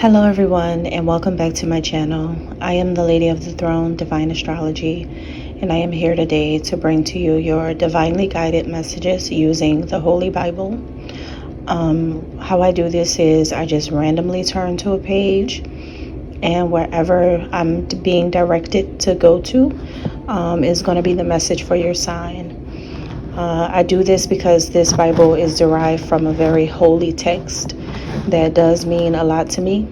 Hello everyone, and welcome back to my channel. I am the Lady of the Throne, Divine Astrology, and I am here today to bring to you your divinely guided messages using the Holy Bible. How I do this is I just randomly turn to a page, and wherever I'm being directed to go to is going to be the message for your sign. I do this because this Bible is derived from a very holy text that does mean a lot to me,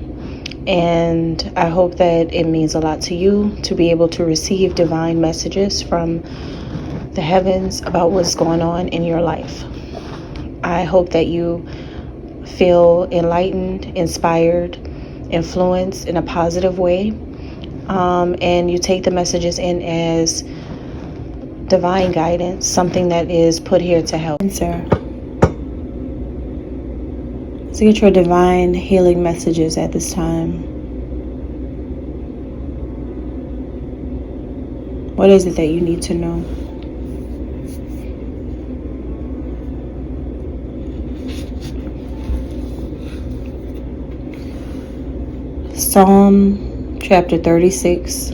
and I hope that it means a lot to you to be able to receive divine messages from the heavens about what's going on in your life. I hope that you feel enlightened, inspired, influenced in a positive way, and you take the messages in as divine guidance, something that is put here to help. Answer. So get your divine healing messages at this time. What is it that you need to know? Psalm chapter 36,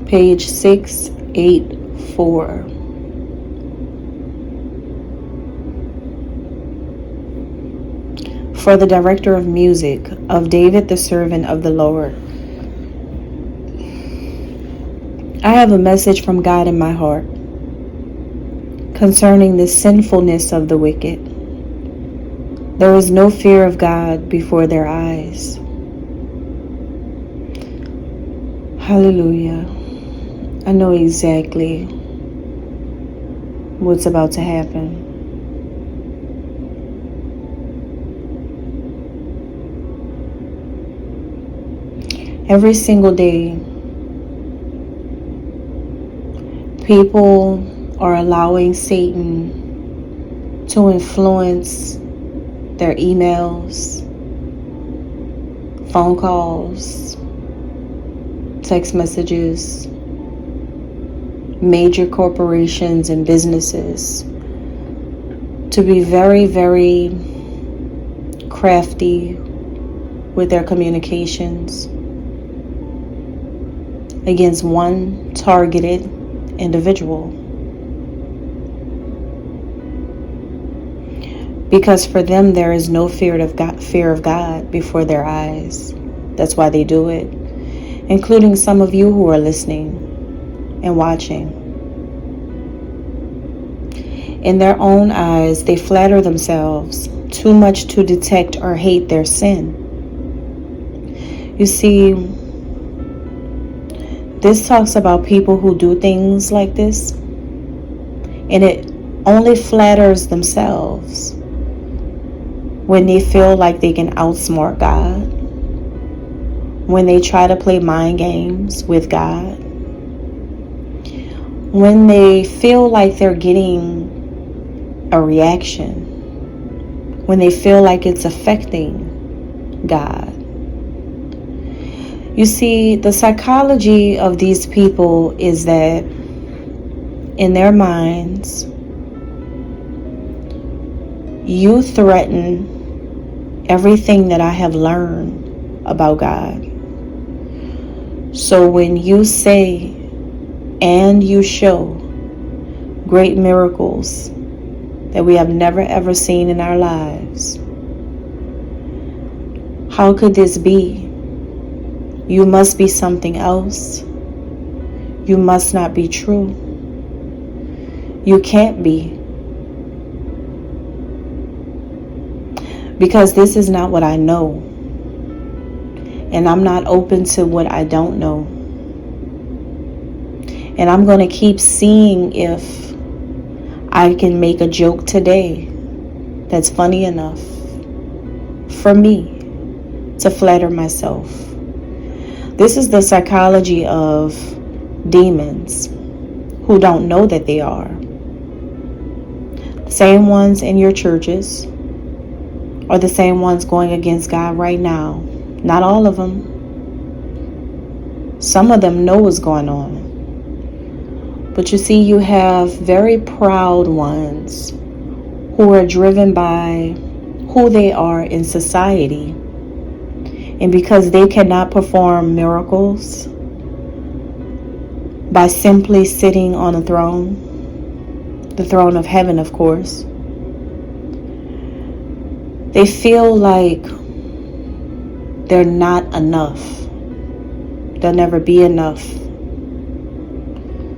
page 684. For the director of music, of David the servant of the Lord. I have a message from God in my heart concerning the sinfulness of the wicked. There is no fear of God before their eyes. Hallelujah. I know exactly what's about to happen. Every single day, people are allowing Satan to influence their emails, phone calls, text messages, major corporations and businesses to be very, very crafty with their communications against one targeted individual. Because for them there is no fear of God before their eyes. That's why they do it, including some of you who are listening and watching. In their own eyes, they flatter themselves too much to detect or hate their sin. You see, this talks about people who do things like this, and it only flatters themselves when they feel like they can outsmart God, when they try to play mind games with God, when they feel like they're getting a reaction, when they feel like it's affecting God. You see, the psychology of these people is that in their minds, you threaten everything that I have learned about God. So when you say and you show great miracles that we have never ever seen in our lives, how could this be? You must be something else. You must not be true. You can't be. Because this is not what I know. And I'm not open to what I don't know. And I'm going to keep seeing if I can make a joke today that's funny enough for me to flatter myself. This is the psychology of demons who don't know that they are. The same ones in your churches are the same ones going against God right now. Not all of them. Some of them know what's going on. But you see, you have very proud ones who are driven by who they are in society. And because they cannot perform miracles by simply sitting on a throne, the throne of heaven, of course, they feel like they're not enough. They'll never be enough.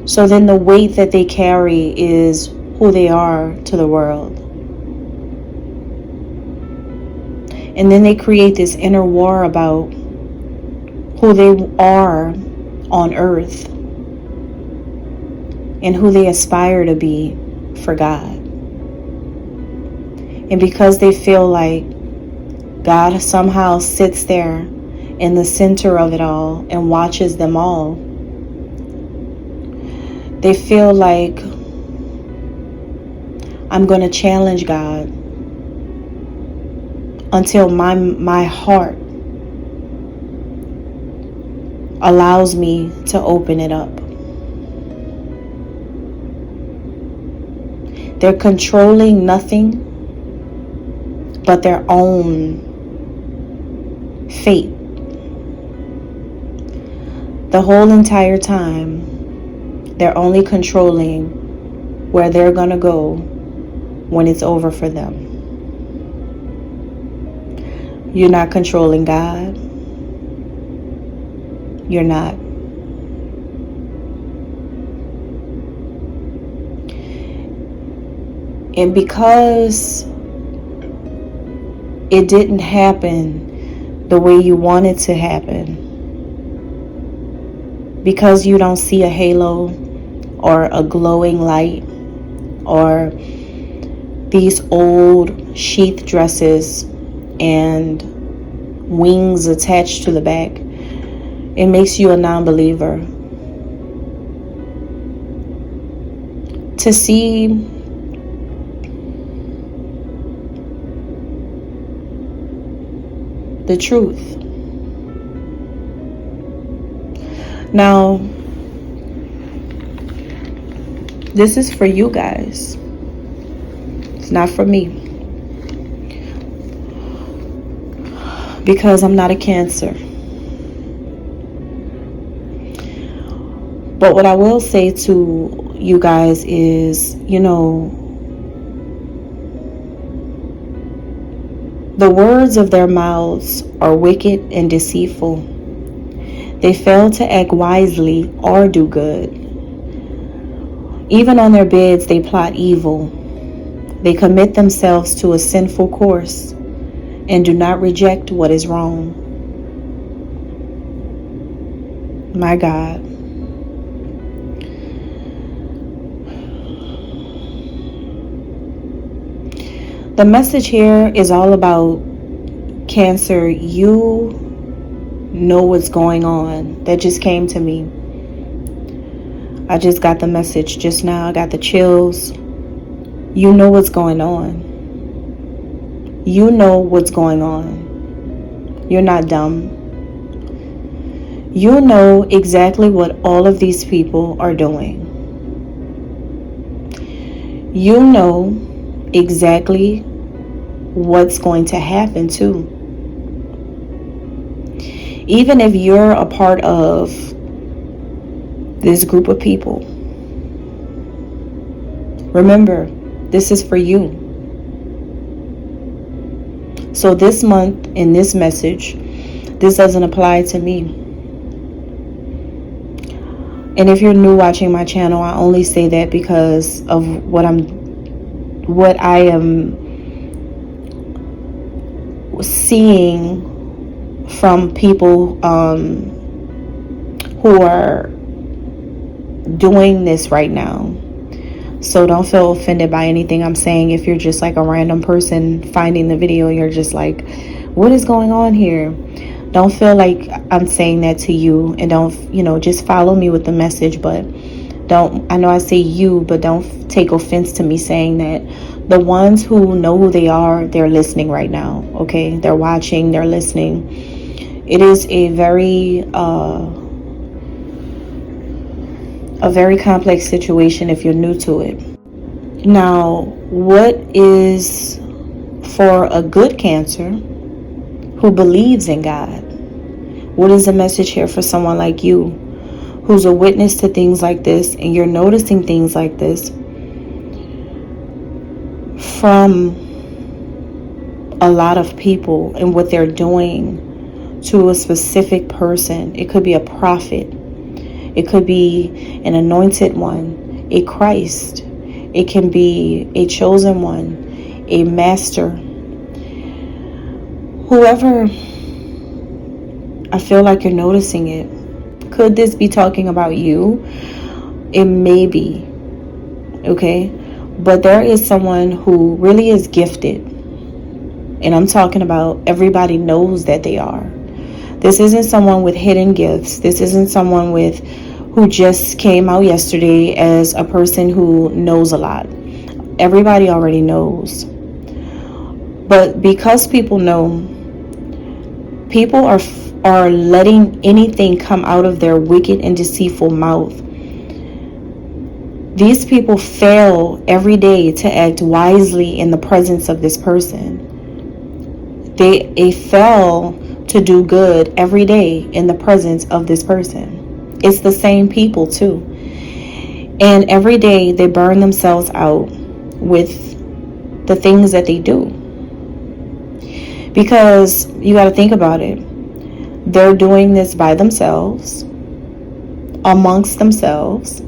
So then the weight that they carry is who they are to the world. And then they create this inner war about who they are on earth and who they aspire to be for God. And because they feel like God somehow sits there in the center of it all and watches them all, they feel like, I'm going to challenge God until my heart allows me to open it up. They're controlling nothing but their own fate. The whole entire time, they're only controlling where they're going to go when it's over for them. You're not controlling God. You're not. And because it didn't happen the way you want it to happen, because you don't see a halo or a glowing light or these old sheath dresses and wings attached to the back, it makes you a non-believer. To see the truth. Now, this is for you guys. It's not for me. Because I'm not a Cancer. But what I will say to you guys is, the words of their mouths are wicked and deceitful. They fail to act wisely or do good. Even on their beds they plot evil. They commit themselves to a sinful course and do not reject what is wrong. My God. The message here is all about Cancer. You know what's going on. That just came to me. I just got the message just now. I got the chills. You know what's going on. You know what's going on. You're not dumb. You know exactly what all of these people are doing. You know exactly what's going to happen too. Even if you're a part of this group of people, remember, this is for you. So this month, in this message, this doesn't apply to me. And if you're new watching my channel, I only say that because of what I am seeing from people who are doing this right now. So don't feel offended by anything I'm saying. If you're just like a random person finding the video and you're just like, what is going on here? Don't feel like I'm saying that to you, and don't, just follow me with the message. But I know I say you, but don't take offense to me saying that. The ones who know who they are, they're listening right now, okay? They're watching, they're listening. It is a very complex situation if you're new to it. Now, what is for a good Cancer who believes in God. What is the message here for someone like you who's a witness to things like this, and you're noticing things like this from a lot of people and what they're doing to a specific person? It could be a prophet. It could be an anointed one, a Christ. It can be a chosen one, a master. Whoever, I feel like you're noticing it. Could this be talking about you? It may be, okay? But there is someone who really is gifted. And I'm talking about everybody knows that they are. This isn't someone with hidden gifts. This isn't someone who just came out yesterday as a person who knows a lot. Everybody already knows. But because people know, people are letting anything come out of their wicked and deceitful mouth. These people fail every day to act wisely in the presence of this person. They fail to do good every day in the presence of this person. It's the same people too. And every day they burn themselves out with the things that they do. Because you got to think about it. They're doing this by themselves, amongst themselves,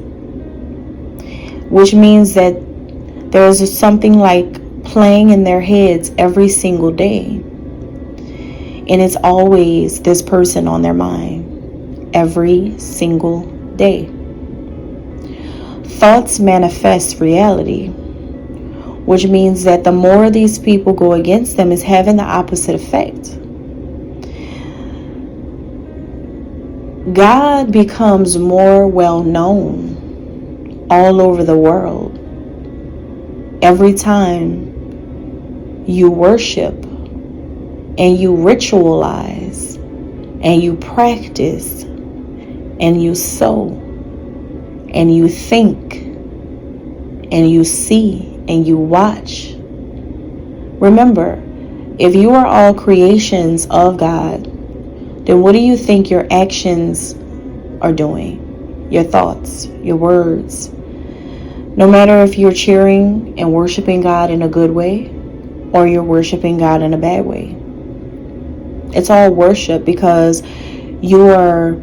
which means that there's something like playing in their heads every single day. And it's always this person on their mind every single day. Thoughts manifest reality, which means that the more these people go against them is having the opposite effect. God becomes more well known all over the world every time you worship and you ritualize and you practice and you sow and you think and you see and you watch. Remember, if you are all creations of God, then what do you think your actions are doing? Your thoughts, your words. No matter if you're cheering and worshiping God in a good way or you're worshiping God in a bad way. It's all worship because you are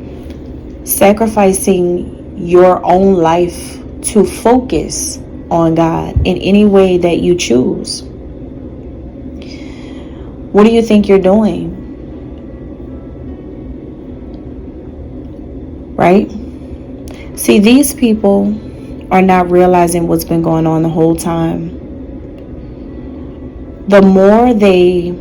sacrificing your own life to focus on God in any way that you choose. What do you think you're doing? Right? See, these people are not realizing what's been going on the whole time. The more they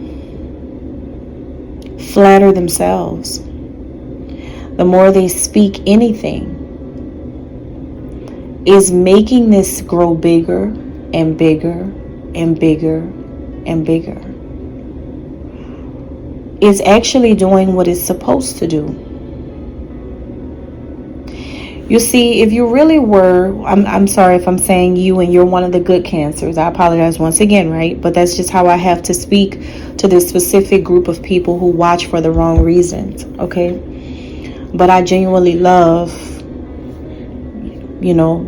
flatter themselves, the more they speak anything, is making this grow bigger and bigger and bigger and bigger. It's actually doing what it's supposed to do. You see, if you really were, I'm sorry if I'm saying you and you're one of the good Cancers. I apologize once again, right? But that's just how I have to speak to this specific group of people who watch for the wrong reasons, okay? But I genuinely love,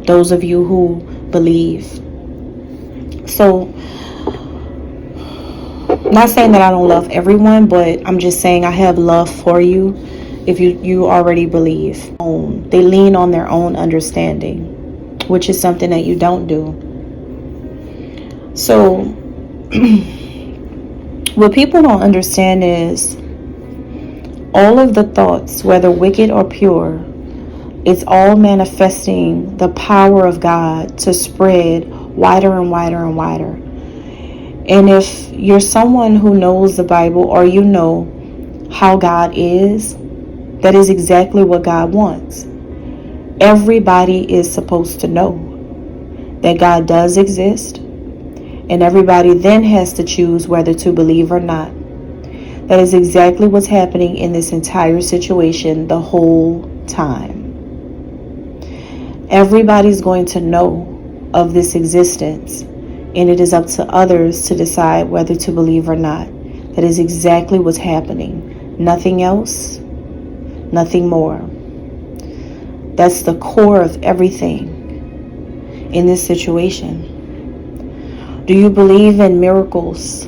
those of you who believe. So, not saying that I don't love everyone, but I'm just saying I have love for you. If you already believe. They lean on their own understanding, which is something that you don't do. So what people don't understand is all of the thoughts, whether wicked or pure, it's all manifesting the power of God to spread wider and wider and wider. And if you're someone who knows the Bible, or you know how God is, that is exactly what God wants. Everybody is supposed to know that God does exist, and everybody then has to choose whether to believe or not. That is exactly what's happening in this entire situation the whole time. Everybody's going to know of this existence, and it is up to others to decide whether to believe or not. That is exactly what's happening. Nothing else, nothing more. That's the core of everything in this situation. Do you believe in miracles?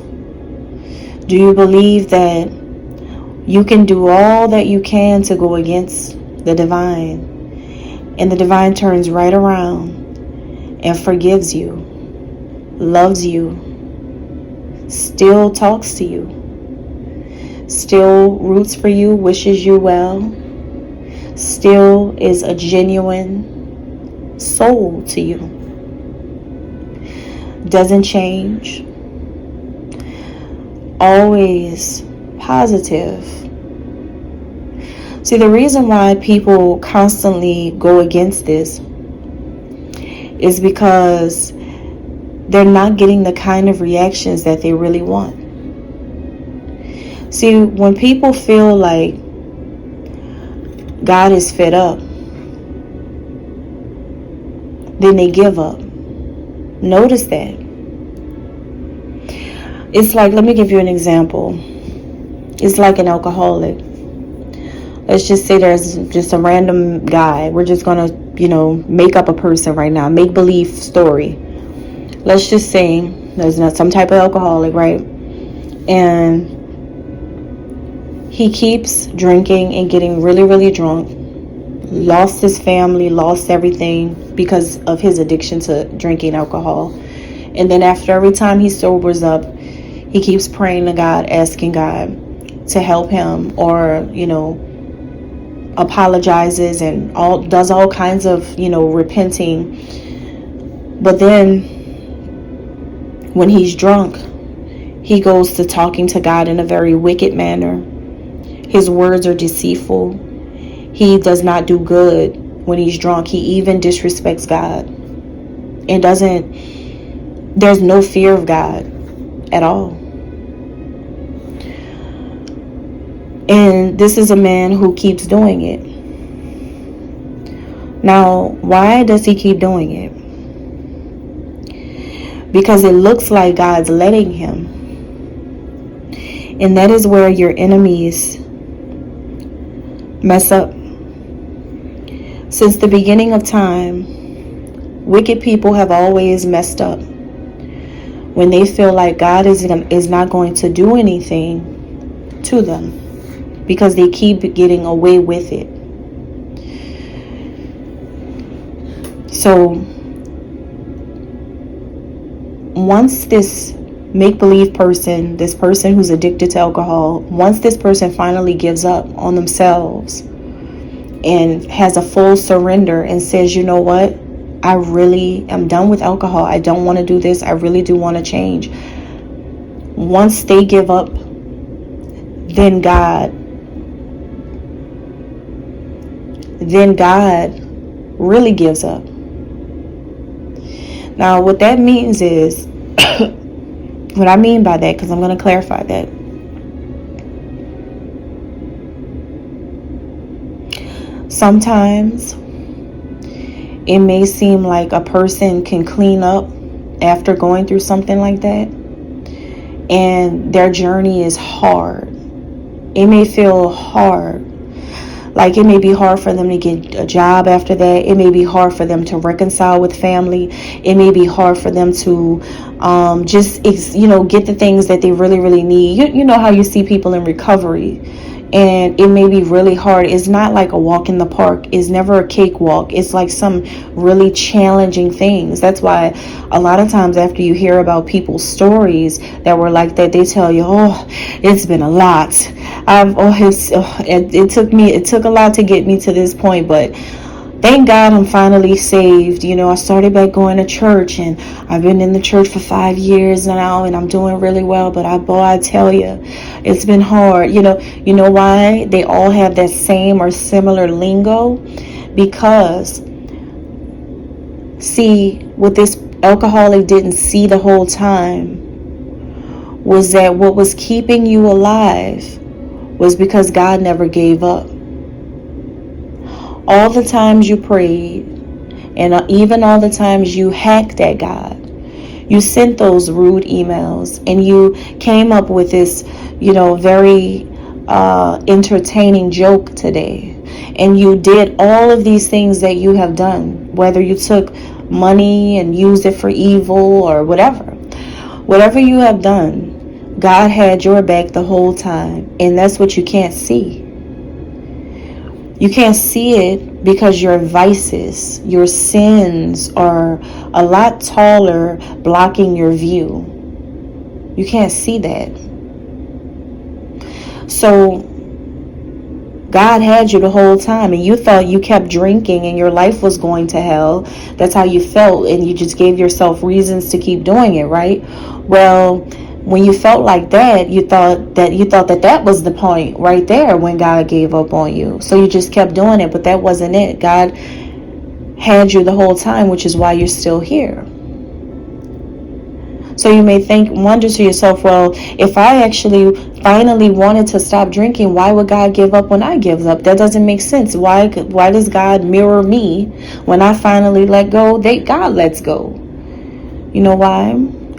Do you believe that you can do all that you can to go against the divine, and the divine turns right around and forgives you, loves you, still talks to you, still roots for you, wishes you well, still is a genuine soul to you, doesn't change, always positive? See, the reason why people constantly go against this is because they're not getting the kind of reactions that they really want. See, when people feel like God is fed up, then they give up. Notice that. It's like, let me give you an example. It's like an alcoholic. Let's just say there's just a random guy. We're just going to, make up a person right now. Make believe story. Let's just say there's not some type of alcoholic, right? And he keeps drinking and getting really, really drunk. Lost his family, lost everything because of his addiction to drinking alcohol. And then after every time he sobers up, he keeps praying to God, asking God to help him, or, apologizes and does all kinds of, repenting. But then when he's drunk, he goes to talking to God in a very wicked manner. His words are deceitful. He does not do good when he's drunk. He even disrespects God and there's no fear of God at all. And this is a man who keeps doing it. Now, why does he keep doing it? Because it looks like God's letting him. And that is where your enemies mess up. Since the beginning of time, wicked people have always messed up when they feel like God is not going to do anything to them, because they keep getting away with it. So once this make-believe person, this person who's addicted to alcohol, once this person finally gives up on themselves and has a full surrender and says, you know what, I really am done with alcohol, I don't want to do this, I really do want to change. Once they give up, then God really gives up. Now, what that means is, what I mean by that, because I'm going to clarify that. Sometimes it may seem like a person can clean up after going through something like that, and their journey is hard. It may feel hard. Like, it may be hard for them to get a job after that. It may be hard for them to reconcile with family. It may be hard for them to get the things that they really, really need. You know how you see people in recovery, and it may be really hard. It's not like a walk in the park. It's never a cakewalk. It's like some really challenging things. That's why a lot of times after you hear about people's stories that were like that, they tell you, oh, it's been a lot. It took a lot to get me to this point, but thank God I'm finally saved. I started back going to church, and I've been in the church for 5 years now, and I'm doing really well. But I tell you, it's been hard. You know why? They all have that same or similar lingo, because see, what this alcoholic didn't see the whole time was that what was keeping you alive was because God never gave up. All the times you prayed, and even all the times you hacked at God, You sent those rude emails, and you came up with this, very entertaining joke today. And you did all of these things that you have done, whether you took money and used it for evil or whatever. Whatever you have done, God had your back the whole time. And that's what you can't see. You can't see it because your vices, your sins are a lot taller, blocking your view. You can't see that. So God had you the whole time, and you thought you kept drinking and your life was going to hell. That's how you felt, and you just gave yourself reasons to keep doing it, right? Well, when you felt like that, you thought that was the point right there when God gave up on you. So you just kept doing it, but that wasn't it. God had you the whole time, which is why you're still here. So you may wonder to yourself, well, if I actually finally wanted to stop drinking, why would God give up when I give up? That doesn't make sense. Why does God mirror me when I finally let go? God lets go. You know why?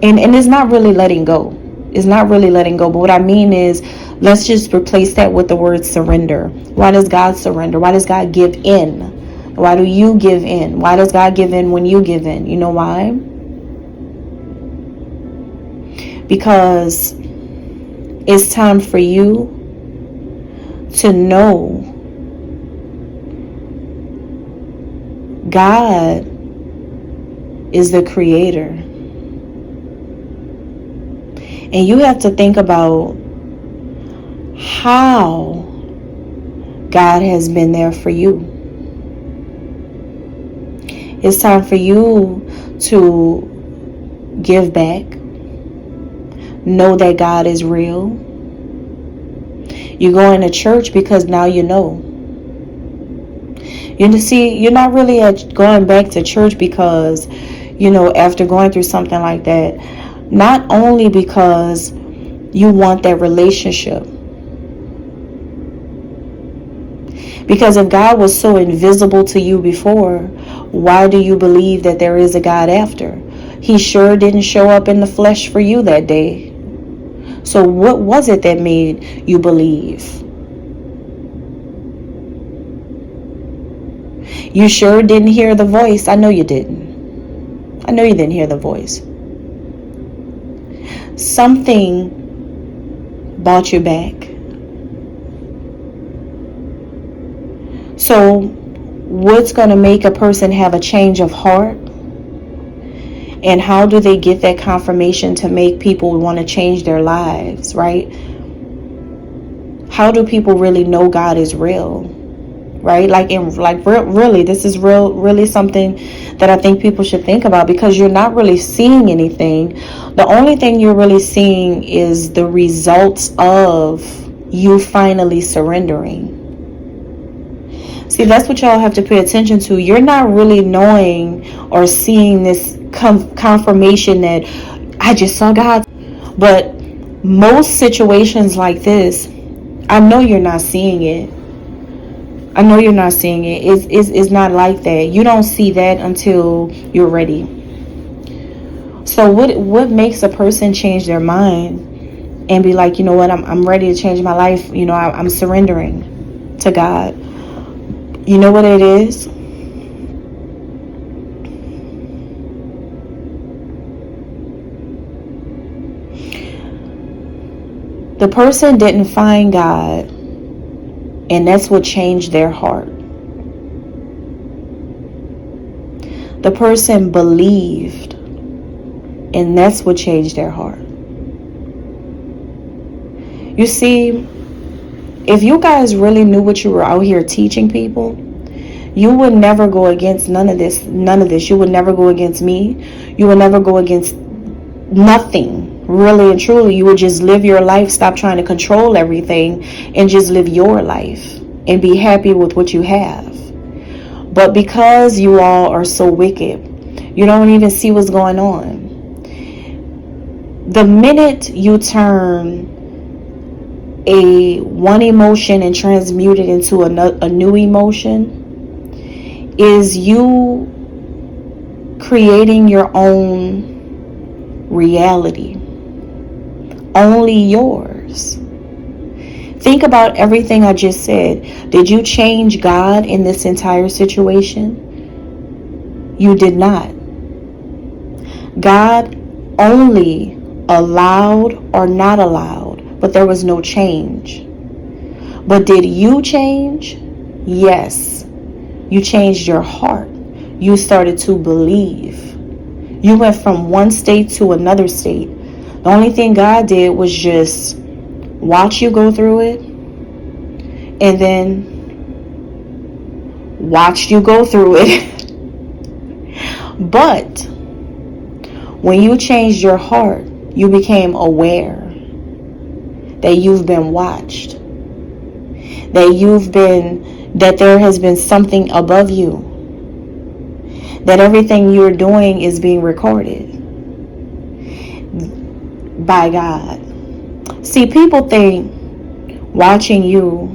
And it's not really letting go. It's not really letting go. But what I mean is, let's just replace that with the word surrender. Why does God surrender? Why does God give in? Why do you give in? Why does God give in when you give in? You know why? Because it's time for you to know God is the creator. And you have to think about how God has been there for you. It's time for you to give back. Know that God is real. You're going to church because now you know. You're not really going back to church because, after going through something like that, not only because you want that relationship. Because if God was so invisible to you before, why do you believe that there is a God after? He sure didn't show up in the flesh for you that day. So what was it that made you believe? You sure didn't hear the voice. I know you didn't. I know you didn't hear the voice. Something brought you back. So what's going to make a person have a change of heart? And how do they get that confirmation to make people want to change their lives, right? How do people really know God is real, right? Really, this is really something that I think people should think about, because you're not really seeing anything. The only thing you're really seeing is the results of you finally surrendering. See, that's what y'all have to pay attention to. You're not really knowing or seeing this confirmation that I just saw God. But most situations like this, I know you're not seeing it. I know you're not seeing it. It's not like that. You don't see that until you're ready. So what makes a person change their mind and be like, you know what, I'm ready to change my life. I'm surrendering to God. You know what it is? The person didn't find God, and that's what changed their heart. The person believed, and that's what changed their heart. You see, if you guys really knew what you were out here teaching people, you would never go against none of this. You would never go against me. You would never go against nothing. Really and truly, you would just live your life, stop trying to control everything, and just live your life and be happy with what you have. But because you all are so wicked, you don't even see what's going on. The minute you turn one emotion and transmute it into a new emotion, is you creating your own reality. Only yours. Think about everything I just said. Did you change God in this entire situation? You did not. God only allowed or not allowed, but there was no change. But did you change? Yes. You changed your heart. You started to believe. You went from one state to another state. The only thing God did was just watch you go through it, and then watched you go through it. But when you changed your heart, you became aware that you've been watched, that there has been something above you, that everything you're doing is being recorded by God. See, people think watching you,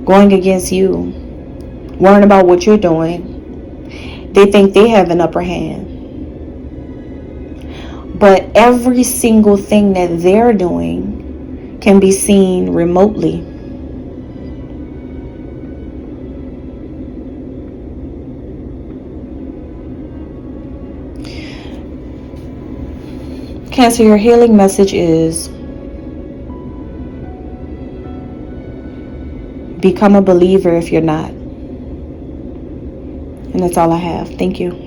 going against you, worrying about what you're doing, they think they have an upper hand. But every single thing that they're doing can be seen remotely. Cancer, your healing message is become a believer if you're not. And that's all I have. Thank you.